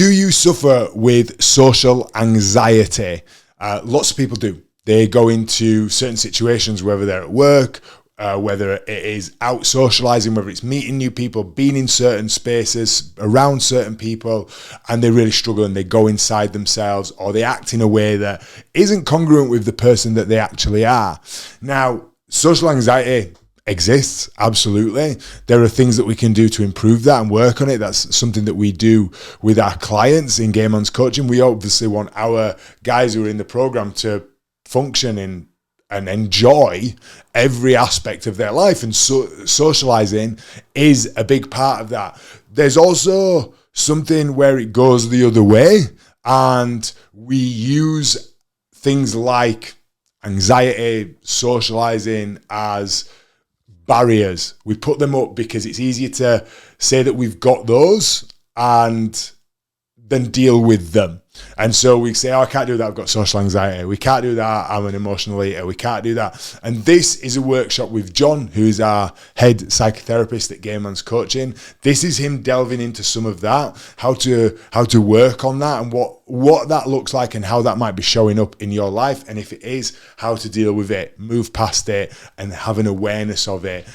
Do you suffer with social anxiety? Lots of people do. They go into certain situations, whether they're at work, whether it is out socializing, whether it's meeting new people, being in certain spaces, around certain people, and they really struggle and they go inside themselves, or they act in a way that isn't congruent with the person that they actually are. Now, social anxiety exists, absolutely. There are things that we can do to improve that and work on it. That's something that we do with our clients in Game On's coaching. We obviously want our guys who are in the program to function in and enjoy every aspect of their life, and socializing is a big part of that. There's also something where it goes the other way, and we use things like anxiety, socializing as barriers. We put them up because it's easier to say that we've got those and then deal with them. And so we say, oh, I can't do that, I've got social anxiety. We can't do that, I'm an emotional eater. We can't do that. And this is a workshop with Jon, who's our head psychotherapist at Game On's Coaching. This is him delving into some of that, how to work on that, and what that looks like, and how that might be showing up in your life. And if it is, how to deal with it, move past it, and have an awareness of it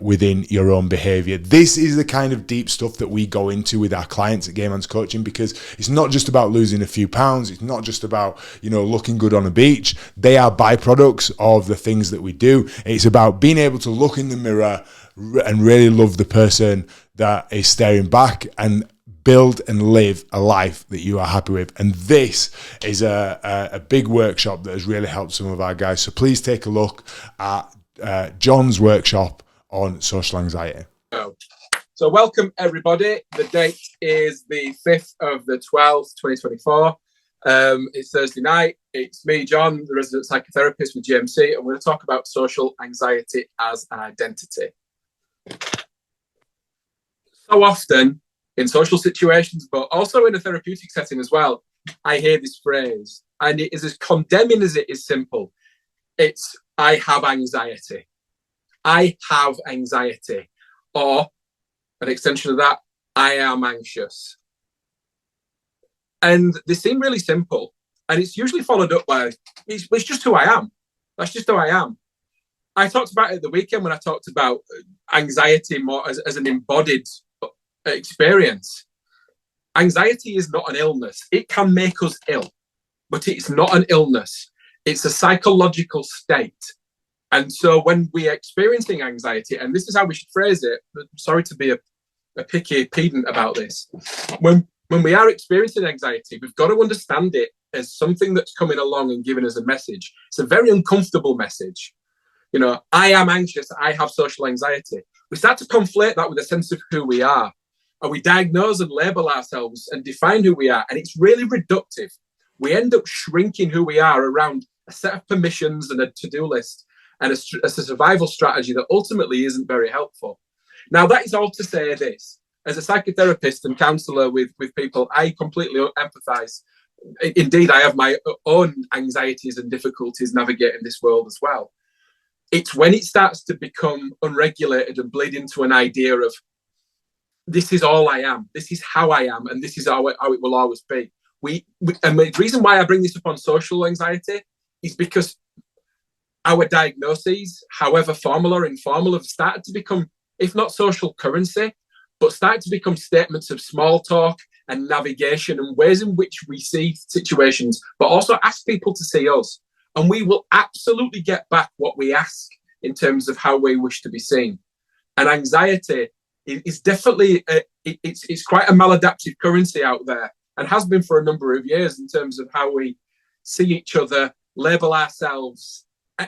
within your own behavior. This is the kind of deep stuff that we go into with our clients at Game On's Coaching, because it's not just about losing a few pounds. It's not just about, looking good on a beach. They are byproducts of the things that we do. It's about being able to look in the mirror and really love the person that is staring back, and build and live a life that you are happy with. And this is a big workshop that has really helped some of our guys. So please take a look at Jon's workshop on social anxiety. So welcome everybody. The date is the 5th of the 12th, 2024. It's Thursday night. It's me, Jon, the resident psychotherapist with GMC, and we're going to talk about social anxiety as an identity. So often in social situations, but also in a therapeutic setting as well, I hear this phrase, and it is as condemning as it is simple. It's, I have anxiety. I have anxiety. Or an extension of that, I am anxious. And they seem really simple. And it's usually followed up by, it's just who I am. That's just who I am. I talked about it the weekend when I talked about anxiety more as an embodied experience. Anxiety is not an illness. It can make us ill, but it's not an illness. It's a psychological state. And so when we are experiencing anxiety, and this is how we should phrase it, sorry to be a picky pedant about this, when we are experiencing anxiety, we've got to understand it as something that's coming along and giving us a message. It's a very uncomfortable message. I am anxious, I have social anxiety. We start to conflate that with a sense of who we are. And we diagnose and label ourselves and define who we are. And it's really reductive. We end up shrinking who we are around a set of permissions and a to-do list and a survival strategy that ultimately isn't very helpful. Now, that is all to say this. As a psychotherapist and counsellor with people, I completely empathise. Indeed, I have my own anxieties and difficulties navigating this world as well. It's when it starts to become unregulated and bleed into an idea of, this is all I am, this is how I am, and this is how it will always be. And the reason why I bring this up on social anxiety is because our diagnoses, however formal or informal, have started to become, if not social currency, but started to become statements of small talk and navigation and ways in which we see situations, but also ask people to see us. And we will absolutely get back what we ask in terms of how we wish to be seen. And anxiety is definitely, it's quite a maladaptive currency out there, and has been for a number of years in terms of how we see each other, label ourselves,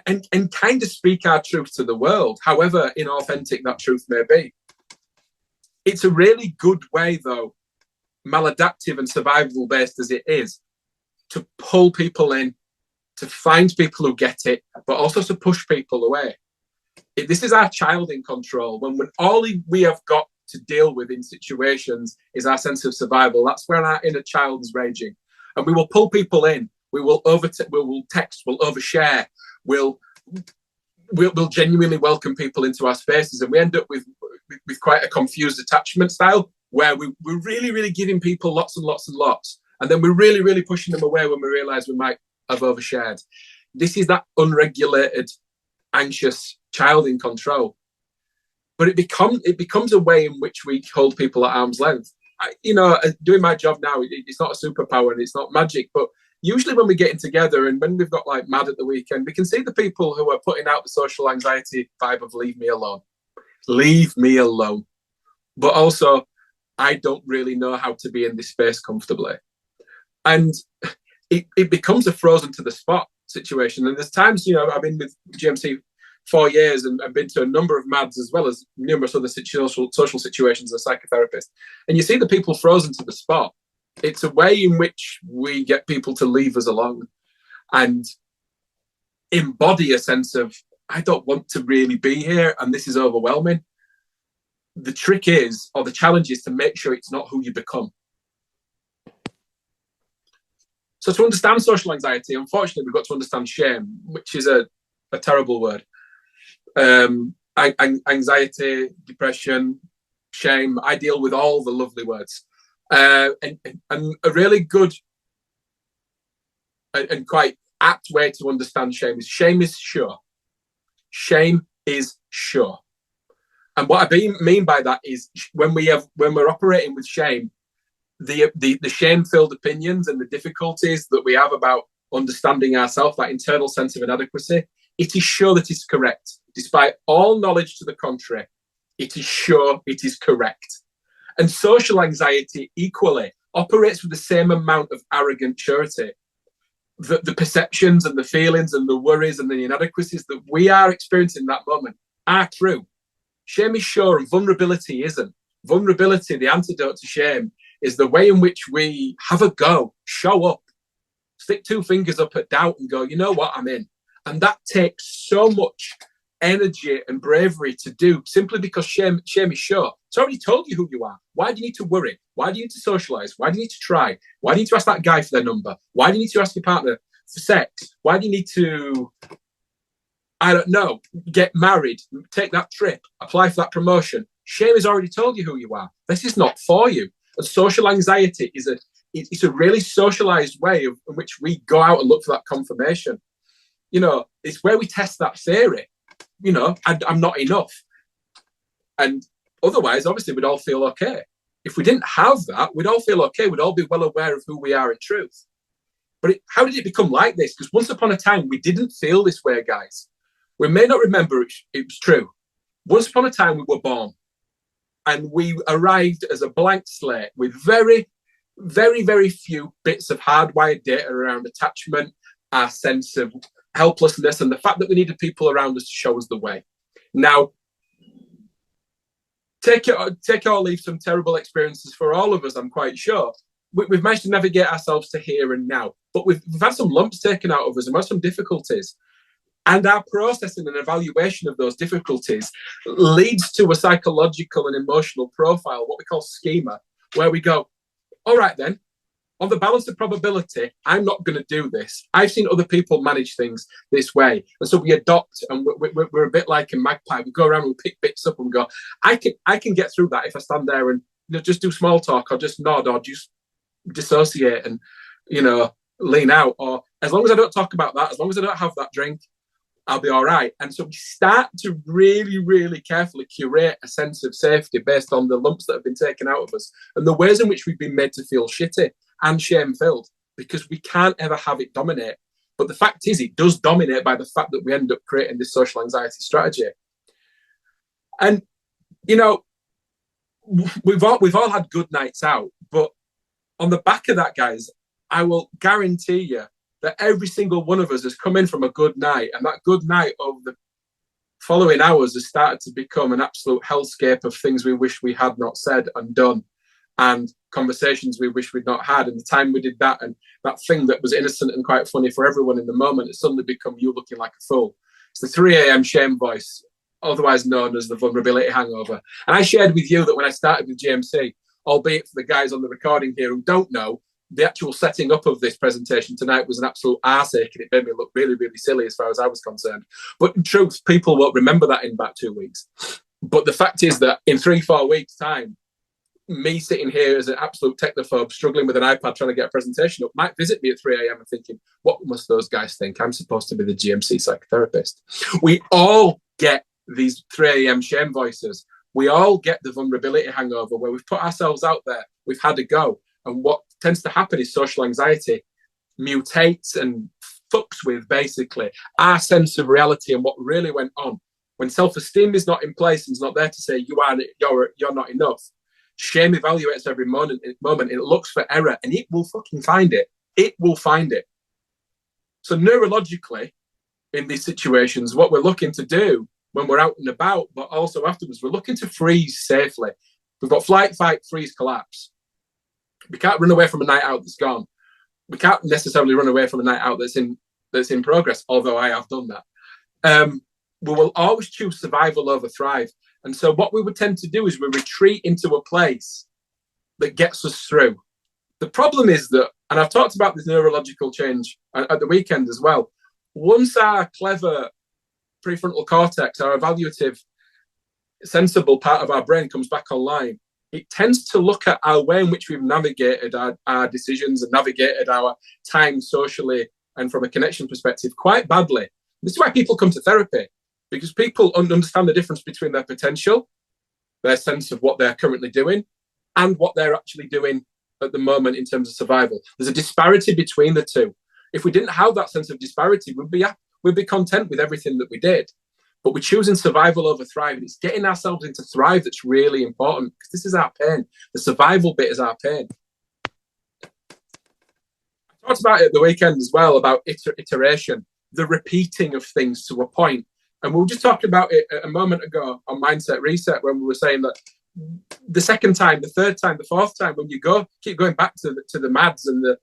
and kind of speak our truth to the world, however inauthentic that truth may be. It's a really good way, though, maladaptive and survival-based as it is, to pull people in, to find people who get it, but also to push people away. This is our child in control. When all we have got to deal with in situations is our sense of survival, that's where our inner child is raging. And we will pull people in. We will text, we'll overshare, we'll genuinely welcome people into our spaces, and we end up with quite a confused attachment style, where we're really, really giving people lots and lots and lots. And then we're really, really pushing them away when we realize we might have overshared. This is that unregulated, anxious child in control. But it becomes a way in which we hold people at arm's length. Doing my job now, it's not a superpower and it's not magic, but usually when we're getting together and when we've got like mad at the weekend, we can see the people who are putting out the social anxiety vibe of leave me alone. Leave me alone. But also, I don't really know how to be in this space comfortably. And it becomes a frozen to the spot situation. And there's times, I've been with GMC 4 years and I've been to a number of MADs as well as numerous other social situations as a psychotherapist. And you see the people frozen to the spot. It's a way in which we get people to leave us alone and embody a sense of, I don't want to really be here and this is overwhelming. The trick is, or the challenge is to make sure it's not who you become. So to understand social anxiety, unfortunately, we've got to understand shame, which is a terrible word. Anxiety, depression, shame. I deal with all the lovely words. And a really good and quite apt way to understand shame is sure. Shame is sure. And what I mean by that is when we're operating with shame, the shame-filled opinions and the difficulties that we have about understanding ourselves, that internal sense of inadequacy, it is sure that it's correct. Despite all knowledge to the contrary, it is sure it is correct. And social anxiety equally operates with the same amount of arrogant surety. The perceptions and the feelings and the worries and the inadequacies that we are experiencing in that moment are true. Shame is sure and vulnerability isn't. Vulnerability, the antidote to shame, is the way in which we have a go, show up, stick two fingers up at doubt and go, you know what, I'm in. And that takes so much energy and bravery to do simply because shame is sure. It's already told you who you are. Why do you need to worry? Why do you need to socialize? Why do you need to try? Why do you need to ask that guy for their number? Why do you need to ask your partner for sex? Why do you need to, I don't know, get married, take that trip, apply for that promotion? Shame has already told you who you are. This is not for you. And social anxiety it's a really socialized way in which we go out and look for that confirmation. It's where we test that theory. I'm not enough. And otherwise, obviously, we'd all feel okay. If we didn't have that, we'd all feel okay. We'd all be well aware of who we are in truth. But how did it become like this? Because once upon a time, we didn't feel this way, guys. We may not remember it was true. Once upon a time, we were born. And we arrived as a blank slate with very, very, very few bits of hardwired data around attachment, our sense of helplessness, and the fact that we needed people around us to show us the way. Now, take or leave some terrible experiences for all of us, I'm quite sure. We've managed to navigate ourselves to here and now, but we've had some lumps taken out of us and we've had some difficulties. And our processing and evaluation of those difficulties leads to a psychological and emotional profile, what we call schema, where we go, all right then, on the balance of probability, I'm not going to do this. I've seen other people manage things this way. And so we adopt, and we're a bit like a magpie. We go around and we pick bits up and go, I can get through that if I stand there and just do small talk or just nod or just dissociate and, lean out. Or as long as I don't talk about that, as long as I don't have that drink, I'll be all right. And so we start to really, really carefully curate a sense of safety based on the lumps that have been taken out of us and the ways in which we've been made to feel shitty and shame-filled, because we can't ever have it dominate. But the fact is, it does dominate by the fact that we end up creating this social anxiety strategy. And, we've all had good nights out, but on the back of that, guys, I will guarantee you that every single one of us has come in from a good night, and that good night over the following hours has started to become an absolute hellscape of things we wish we had not said and done, and conversations we wish we'd not had. And the time we did that, and that thing that was innocent and quite funny for everyone in the moment, has suddenly become you looking like a fool. It's the 3 a.m. shame voice, otherwise known as the vulnerability hangover. And I shared with you that when I started with GMC, albeit for the guys on the recording here who don't know, the actual setting up of this presentation tonight was an absolute arseache, and it made me look really, really silly as far as I was concerned. But in truth, people won't remember that in about 2 weeks. But the fact is that in 3-4 weeks' time, me sitting here as an absolute technophobe, struggling with an iPad, trying to get a presentation up, might visit me at 3 a.m. and thinking, what must those guys think? I'm supposed to be the GMC psychotherapist. We all get these 3 a.m. shame voices. We all get the vulnerability hangover where we've put ourselves out there, we've had a go. And what tends to happen is social anxiety mutates and fucks with basically our sense of reality and what really went on. When self-esteem is not in place and is not there to say you're not enough, shame evaluates every moment. It looks for error and it will fucking find it. It will find it. So neurologically, in these situations, what we're looking to do when we're out and about, but also afterwards, we're looking to freeze safely. We've got flight, fight, freeze, collapse. We can't run away from a night out that's gone. We can't necessarily run away from a night out that's in progress, although I have done that. We will always choose survival over thrive. And so what we would tend to do is we retreat into a place that gets us through. The problem is that, and I've talked about this neurological change at the weekend as well, once our clever prefrontal cortex, our evaluative, sensible part of our brain comes back online, it tends to look at our way in which we've navigated our decisions and navigated our time socially and from a connection perspective quite badly. This is why people come to therapy, because people understand the difference between their potential, their sense of what they're currently doing, and what they're actually doing at the moment in terms of survival. There's a disparity between the two. If we didn't have that sense of disparity, we'd be content with everything that we did. But we're choosing survival over thrive, and it's getting ourselves into thrive that's really important, because this is our pain. The survival bit is our pain. I talked about it at the weekend as well, about iteration, the repeating of things to a point. And we were just talking about it a moment ago on Mindset Reset, when we were saying that the second time, the third time, the fourth time, when you keep going back to the mads and the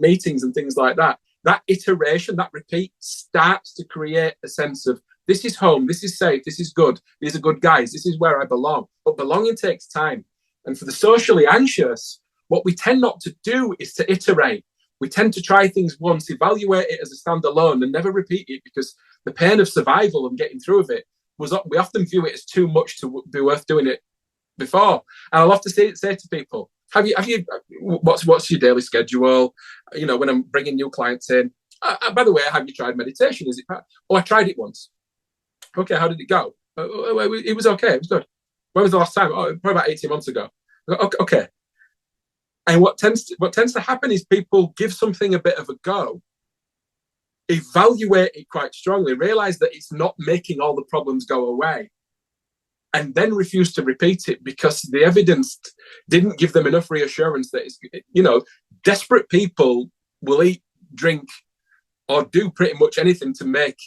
meetings and things like that, that iteration, that repeat starts to create a sense of, this is home, this is safe, this is good, these are good guys, this is where I belong. But belonging takes time. And for the socially anxious, what we tend not to do is to iterate. We tend to try things once, evaluate it as a standalone, and never repeat it, because the pain of survival and getting through of it we often view it as too much to be worth doing it before. And I'll often say to people, have you what's your daily schedule? You know, when I'm bringing new clients in, by the way, have you tried meditation? Is it? Oh, I tried it once. Okay, how did it go? It was okay. It was good. When was the last time? Oh, probably about 18 months ago. Okay. And what tends to happen is people give something a bit of a go, evaluate it quite strongly, realize that it's not making all the problems go away, and then refuse to repeat it because the evidence didn't give them enough reassurance that it's, desperate people will eat, drink, or do pretty much anything to make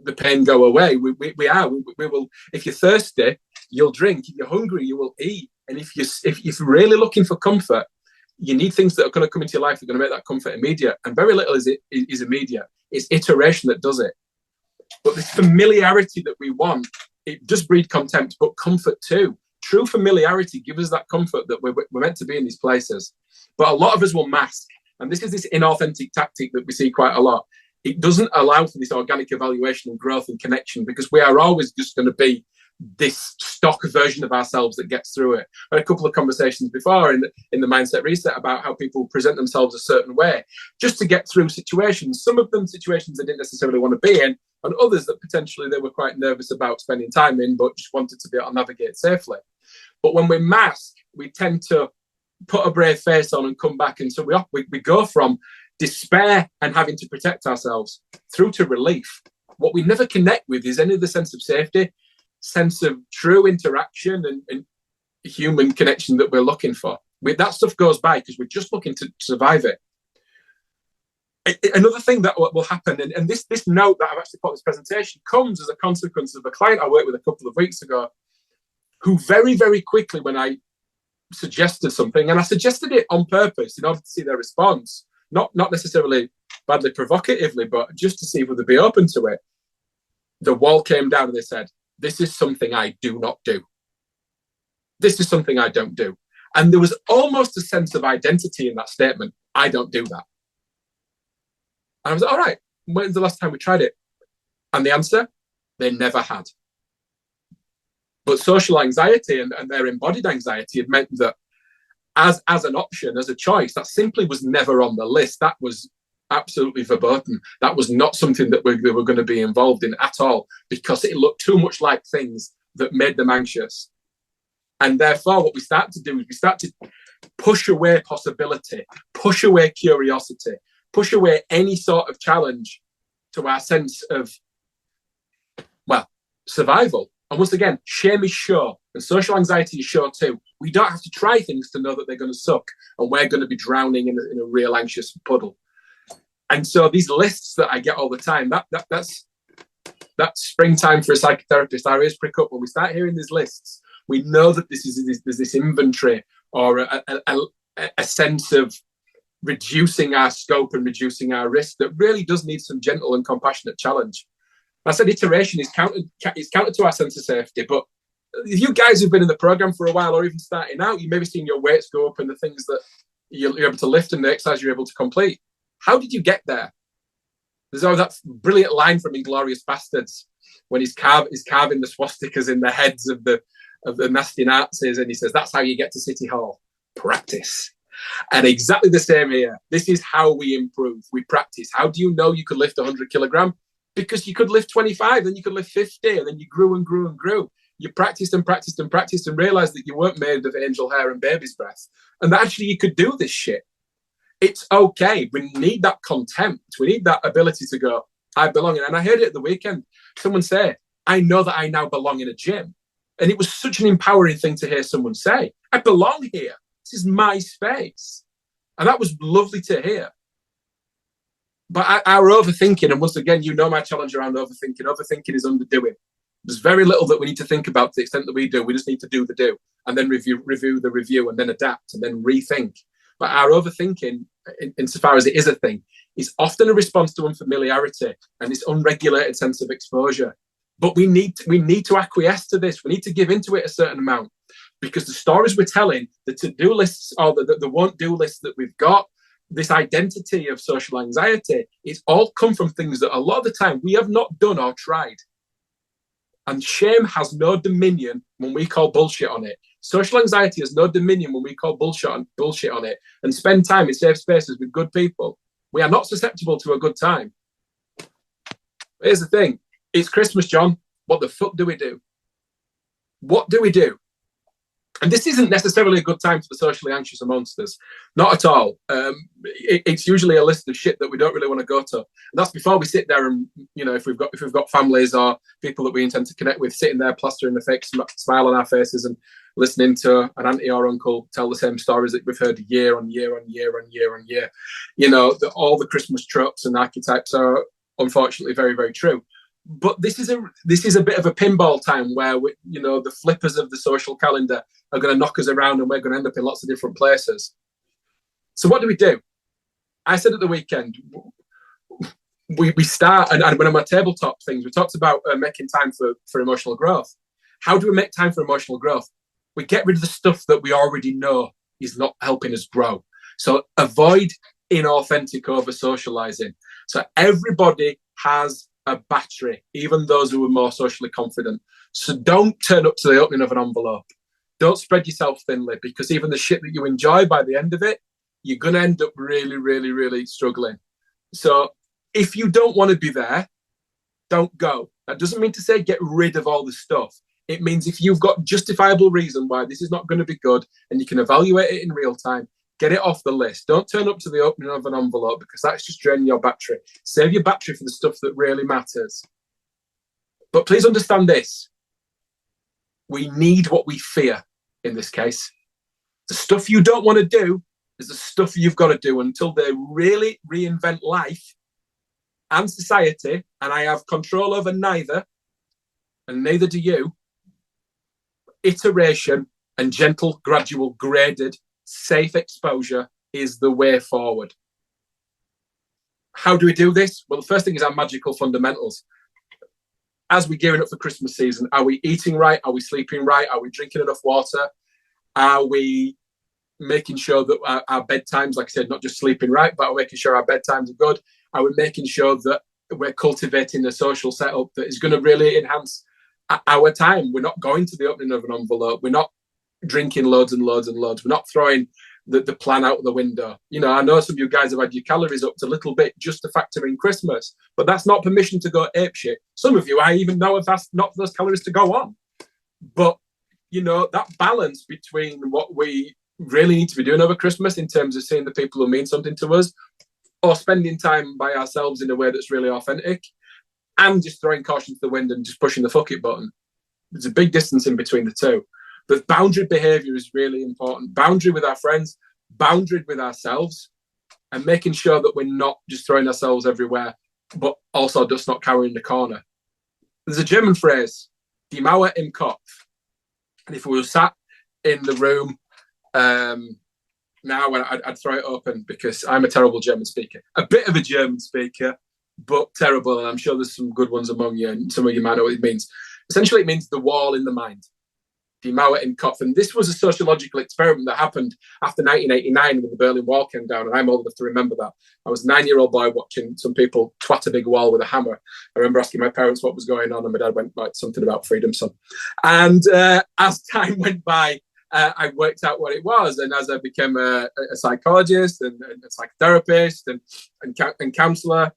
the pain go away. We will. If you're thirsty, you'll drink. If you're hungry, you will eat. And if you're really looking for comfort, you need things that are going to come into your life that are going to make that comfort immediate. And very little is immediate. It's iteration that does it. But this familiarity that we want, it does breed contempt, but comfort too. True familiarity gives us that comfort that we're meant to be in these places. But a lot of us will mask. And this is this inauthentic tactic that we see quite a lot. It doesn't allow for this organic evaluation and growth and connection, because we are always just going to be this stock version of ourselves that gets through it. I had a couple of conversations before in the Mindset Reset about how people present themselves a certain way just to get through situations. Some of them situations they didn't necessarily want to be in, and others that potentially they were quite nervous about spending time in, but just wanted to be able to navigate safely. But when we mask, we tend to put a brave face on and come back. And so we go from despair and having to protect ourselves through to relief. What we never connect with is any of the sense of safety, sense of true interaction and human connection that we're looking for. That stuff goes by because we're just looking to survive it. Another thing that will happen, and this note that I've actually put in this presentation comes as a consequence of a client I worked with a couple of weeks ago, who very, very quickly, when I suggested something, and I suggested it on purpose in order to see their response, not necessarily badly provocatively, but just to see if they'd be open to it, the wall came down and they said, "This is something I do not do. This is something I don't do." And there was almost a sense of identity in that statement. I don't do that. And I was like, all right, when's the last time we tried it? And the answer, they never had. But social anxiety and their embodied anxiety had meant that as an option, as a choice, that simply was never on the list. That was absolutely verboten. That was not something that they were going to be involved in at all, because it looked too much like things that made them anxious. And therefore, what we start to do is we start to push away possibility, push away curiosity, push away any sort of challenge to our sense of, well, survival. And once again, shame is sure, and social anxiety is sure too. We don't have to try things to know that they're going to suck, and we're going to be drowning in a real anxious puddle. And so these lists that I get all the time, that's springtime for a psychotherapist. Our ears prick up when we start hearing these lists. We know that there's this inventory or a sense of reducing our scope and reducing our risk that really does need some gentle and compassionate challenge. I said iteration is counter to our sense of safety, but you guys who've been in the program for a while or even starting out, you may be seeing your weights go up and the things that you're able to lift and the exercise you're able to complete. How did you get there? There's always that brilliant line from Inglourious Bastards when he's carving the swastikas in the heads of the nasty Nazis, and he says, that's how you get to City Hall. Practice. And exactly the same here. This is how we improve. We practice. How do you know you could lift 100 kilogram? Because you could lift 25, then you could lift 50, and then you grew and grew and grew. You practiced and practiced and practiced and realized that you weren't made of angel hair and baby's breath, and that actually you could do this shit. It's okay. We need that contempt. We need that ability to go, I belong. And I heard it at the weekend. Someone say, I know that I now belong in a gym. And it was such an empowering thing to hear someone say, I belong here. This is my space. And that was lovely to hear. But our overthinking, and once again, you know my challenge around overthinking. Overthinking is underdoing. There's very little that we need to think about to the extent that we do. We just need to do the do, and then review the review, and then adapt, and then rethink. But our overthinking, insofar as it is a thing, is often a response to unfamiliarity and this unregulated sense of exposure. But we need to acquiesce to this. We need to give into it a certain amount, because the stories we're telling, the to-do lists or the won't-do lists that we've got, this identity of social anxiety, it's all come from things that a lot of the time we have not done or tried. And shame has no dominion when we call bullshit on it. Social anxiety has no dominion when we call bullshit on it and spend time in safe spaces with good people. We are not susceptible to a good time. Here's the thing. It's Christmas, John. What the fuck do we do? What do we do? And this isn't necessarily a good time for the socially anxious amongst us. Not at all. It's usually a list of shit that we don't really want to go to. And that's before we sit there and, you know, if we've got families or people that we intend to connect with, sitting there plastering a fake smile on our faces and listening to an auntie or uncle tell the same stories that we've heard year on year on year on year on year. You know, all the Christmas tropes and archetypes are unfortunately very, very true. But this is a bit of a pinball time where the flippers of the social calendar are going to knock us around and we're going to end up in lots of different places. So what do? I said at the weekend, we start, and when I'm at tabletop things, we talked about making time for emotional growth. How do we make time for emotional growth? We get rid of the stuff that we already know is not helping us grow. So avoid inauthentic over socializing. So everybody has a battery, even those who are more socially confident. So don't turn up to the opening of an envelope. Don't spread yourself thinly, because even the shit that you enjoy, by the end of it, you're going to end up really, really, really struggling. So if you don't want to be there, don't go. That doesn't mean to say get rid of all the stuff. It means if you've got justifiable reason why this is not going to be good and you can evaluate it in real time, get it off the list. Don't turn up to the opening of an envelope, because that's just draining your battery. Save your battery for the stuff that really matters. But please understand this. We need what we fear in this case. The stuff you don't want to do is the stuff you've got to do until they really reinvent life and society, and I have control over neither, and neither do you. Iteration and gentle, gradual, graded, safe exposure is the way forward. How do we do this? Well, the first thing is our magical fundamentals. As we're gearing up for Christmas season, are we eating right? Are we sleeping right? Are we drinking enough water? Are we making sure that our bedtimes, like I said, not just sleeping right, but are we making sure our bedtimes are good? Are we making sure that we're cultivating a social setup that is going to really enhance our time. We're not going to the opening of an envelope. We're not drinking loads and loads and loads. We're not throwing the plan out the window. You know, I know some of you guys have had your calories up to a little bit just to factor in Christmas, but that's not permission to go apeshit. Some of you, I even know if that's not those calories to go on. But, you know, that balance between what we really need to be doing over Christmas in terms of seeing the people who mean something to us, or spending time by ourselves in a way that's really authentic, and just throwing caution to the wind and just pushing the fuck it button. There's a big distance in between the two. But boundary behavior is really important. Boundary with our friends, boundary with ourselves, and making sure that we're not just throwing ourselves everywhere, but also just not cowering the corner. There's a German phrase, die Mauer im Kopf. And if we were sat in the room now, I'd throw it open because I'm a terrible German speaker. A bit of a German speaker, but terrible. And I'm sure there's some good ones among you, and some of you might know what it means. Essentially, it means the wall in the mind. Die Mauer im Kopf. And this was a sociological experiment that happened after 1989 when the Berlin Wall came down. And I'm old enough to remember that. I was a 9-year-old boy watching some people twat a big wall with a hammer. I remember asking my parents what was going on, and my dad went, like, something about freedom, son. And as time went by, I worked out what it was. And as I became a psychologist and a psychotherapist and counsellor,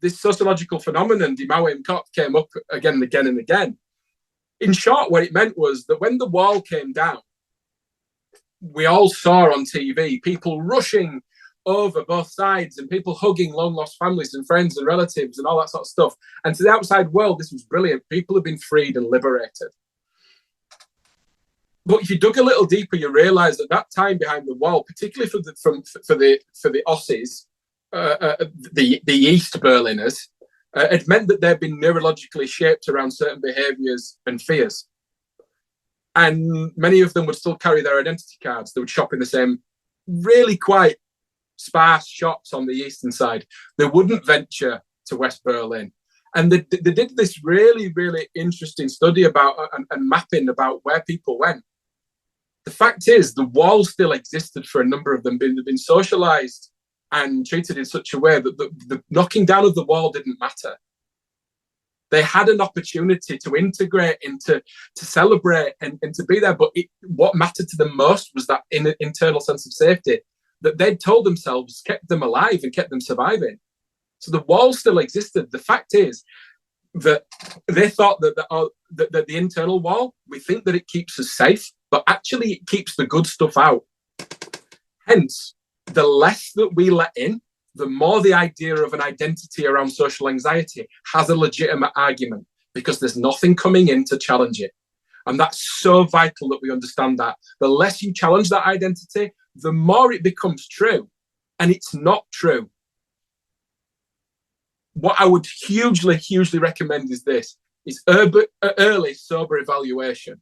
this sociological phenomenon, die Mauer im Kopf, came up again and again and again. In short, what it meant was that when the wall came down, we all saw on TV people rushing over both sides and people hugging long lost families and friends and relatives and all that sort of stuff. And to the outside world, this was brilliant. People have been freed and liberated. But if you dug a little deeper, you realise that that time behind the wall, particularly for the Aussies, the East Berliners, it meant that they'd been neurologically shaped around certain behaviours and fears. And many of them would still carry their identity cards. They would shop in the same really quite sparse shops on the eastern side. They wouldn't venture to West Berlin. And they did this really, really interesting study about and mapping about where people went. The fact is, the wall still existed for a number of them. They've been socialised and treated in such a way that the knocking down of the wall didn't matter. They had an opportunity to integrate, to celebrate and to be there. But what mattered to them most was that internal sense of safety that they'd told themselves kept them alive and kept them surviving. So the wall still existed. The fact is that they thought that the internal wall, we think that it keeps us safe, but actually it keeps the good stuff out. Hence, the less that we let in, the more the idea of an identity around social anxiety has a legitimate argument, because there's nothing coming in to challenge it. And that's so vital that we understand that. The less you challenge that identity, the more it becomes true. And it's not true. What I would hugely, hugely recommend is this, is early sober evaluation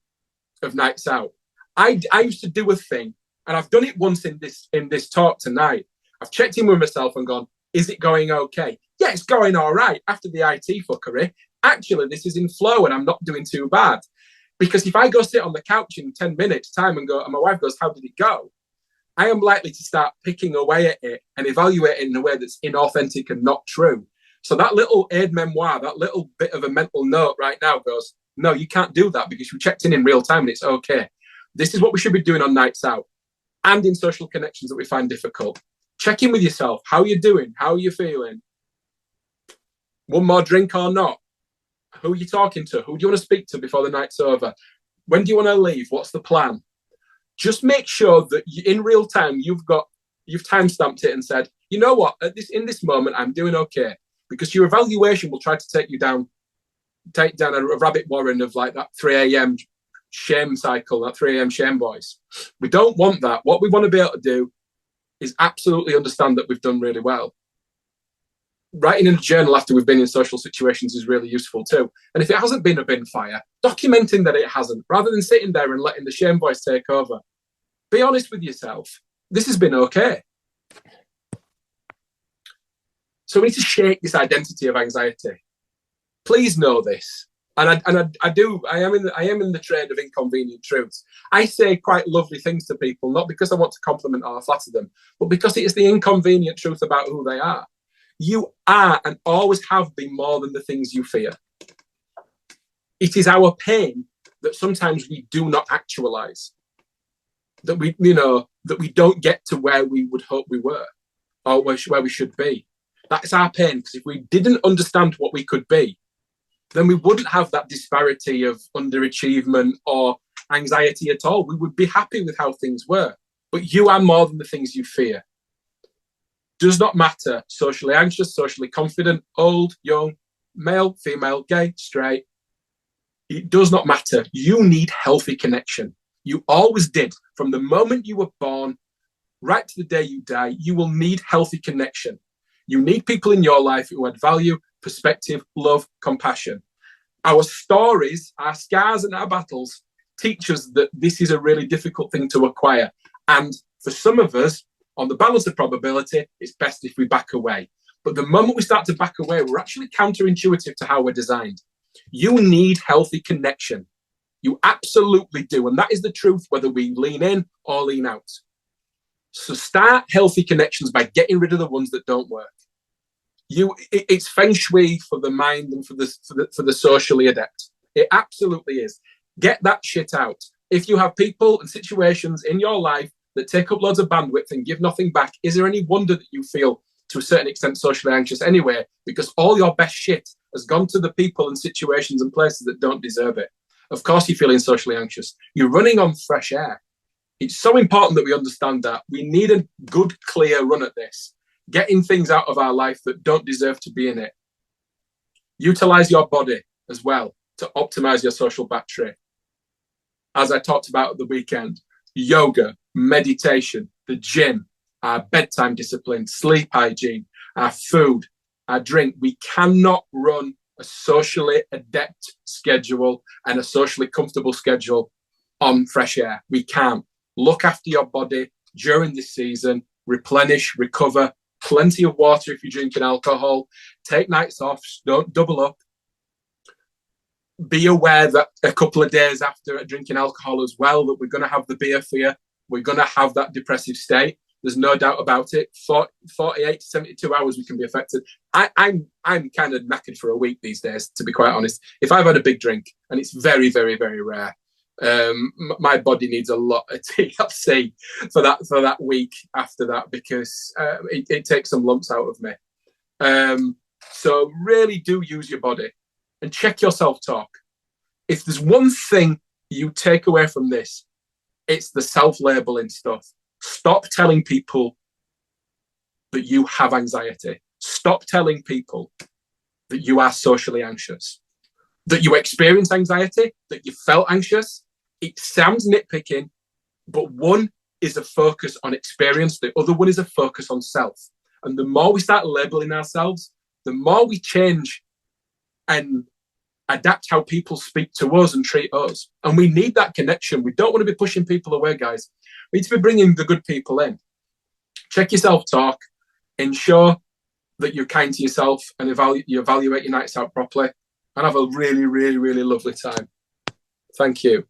of nights out. I used to do a thing, and I've done it once in this talk tonight. I've checked in with myself and gone, is it going okay? Yeah, it's going all right after the IT fuckery. Actually, this is in flow and I'm not doing too bad. Because if I go sit on the couch in 10 minutes time and my wife goes, how did it go? I am likely to start picking away at it and evaluating in a way that's inauthentic and not true. So that little aide memoir, that little bit of a mental note right now goes, no, you can't do that because you checked in real time and it's okay. This is what we should be doing on nights out and in social connections that we find difficult. Check in with yourself. How are you doing? How are you feeling? One more drink or not? Who are you talking to? Who do you want to speak to before the night's over? When do you want to leave? What's the plan? Just make sure that in real time, you've time-stamped it and said, you know what, in this moment, I'm doing okay. Because your evaluation will try to take down a rabbit warren of like that 3 a.m. shame cycle, that 3 a.m. shame voice. We don't want that. What we want to be able to do is absolutely understand that we've done really well. Writing in a journal after we've been in social situations is really useful too. And if it hasn't been a bin fire, documenting that it hasn't, rather than sitting there and letting the shame voice take over. Be honest with yourself. This has been okay. So we need to shake this identity of anxiety. Please know this. And I am in the trade of inconvenient truths. I say quite lovely things to people, not because I want to compliment or flatter them, but because it is the inconvenient truth about who they are. You are and always have been more than the things you fear. It is our pain that sometimes we do not actualize, that we don't get to where we would hope we were, or where we should be. That's our pain, because if we didn't understand what we could be, then we wouldn't have that disparity of underachievement or anxiety at all. We would be happy with how things were. But you are more than the things you fear. Does not matter. Socially anxious, socially confident, old, young, male, female, gay, straight. It does not matter. You need healthy connection. You always did. From the moment you were born, right to the day you die, you will need healthy connection. You need people in your life who add value, perspective, love, compassion. Our stories, our scars and our battles teach us that this is a really difficult thing to acquire. And for some of us, on the balance of probability, it's best if we back away. But the moment we start to back away, we're actually counterintuitive to how we're designed. You need healthy connection. You absolutely do. And that is the truth, whether we lean in or lean out. So start healthy connections by getting rid of the ones that don't work. It's feng shui for the mind and for the socially adept. It absolutely is. Get that shit out. If you have people and situations in your life that take up loads of bandwidth and give nothing back, is there any wonder that you feel to a certain extent socially anxious anyway? Because all your best shit has gone to the people and situations and places that don't deserve it. Of course you're feeling socially anxious. You're running on fresh air. It's so important that we understand that. We need a good, clear run at this. Getting things out of our life that don't deserve to be in it. Utilize your body as well to optimize your social battery. As I talked about at the weekend, yoga, meditation, the gym, our bedtime discipline, sleep hygiene, our food, our drink. We cannot run a socially adept schedule and a socially comfortable schedule on fresh air. We can't. Look after your body during this season, replenish, recover, plenty of water if you're drinking alcohol, take nights off, don't double up. Be aware that a couple of days after drinking alcohol as well, that we're going to have the beer fear. We're going to have that depressive state. There's no doubt about it. 48 to 72 hours we can be affected. I'm kind of knackered for a week these days, to be quite honest. If I've had a big drink, and it's very, very, very rare, my body needs a lot of TLC for that week after that, because it takes some lumps out of me. So really do use your body and check your self-talk. If there's one thing you take away from this, it's the self-labeling stuff. Stop telling people that you have anxiety. Stop telling people that you are socially anxious, that you experience anxiety, that you felt anxious. It sounds nitpicking, but one is a focus on experience. The other one is a focus on self. And the more we start labeling ourselves, the more we change and adapt how people speak to us and treat us. And we need that connection. We don't want to be pushing people away, guys. We need to be bringing the good people in. Check your self-talk. Ensure that you're kind to yourself and you evaluate your nights out properly. And have a really, really, really lovely time. Thank you.